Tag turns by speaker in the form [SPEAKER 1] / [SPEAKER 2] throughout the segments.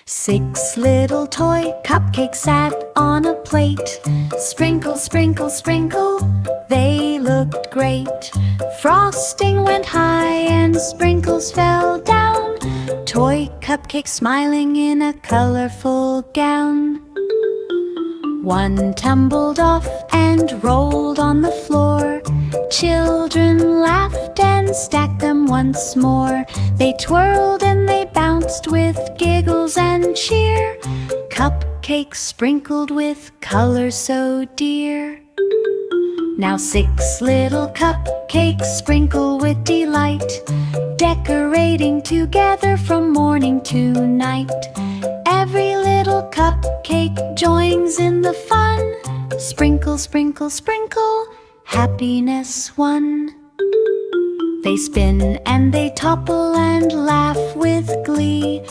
[SPEAKER 1] 6 little toy cupcakes sat on a plate. Sprinkle, sprinkle, sprinkle, they looked great. Frosting went high and sprinkles fell down. Toy cupcake smiling in a colorful gown. One tumbled off and rolled on the floor. Children laughed and stacked them once more. They twirled and they bounced with giggles and cheer. Cupcakes sprinkled with color so dear. Now 6 little cupcakes sprinkle with delight, decorating together from morning to night. Every little cupcake joins in the fun. Sprinkle, sprinkle, sprinkle, happiness won. They spin and they topple and laugh with glee.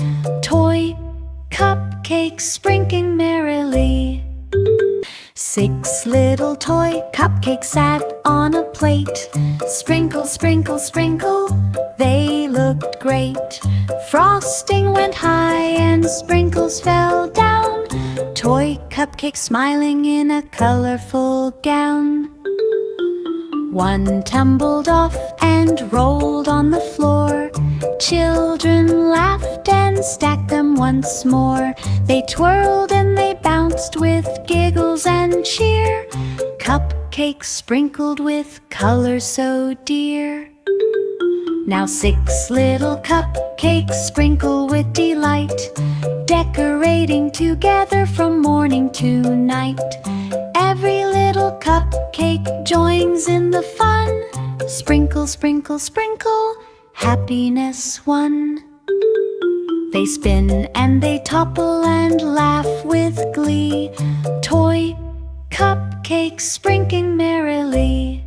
[SPEAKER 1] Toy cupcakes sprinkling merrily. 6 little toy cupcakes sat on a plate. Sprinkle, sprinkle, sprinkle, they looked great. Frosting went high and sprinkles fell down. Toy cupcake smiling in a colorful gown. One tumbled off and rolled on the floor. Children laughed and stacked them once more. They twirled and they bounced with giggles and cheer. Cupcakes sprinkled with color so dear. Now 6 little cupcakes sprinkle with delight, decorating together from morning to night. Every little cupcake joins in the fun. Sprinkle, sprinkle, sprinkle, happiness won. They spin and they topple and laugh with glee. Toy cupcakes sprinkling merrily.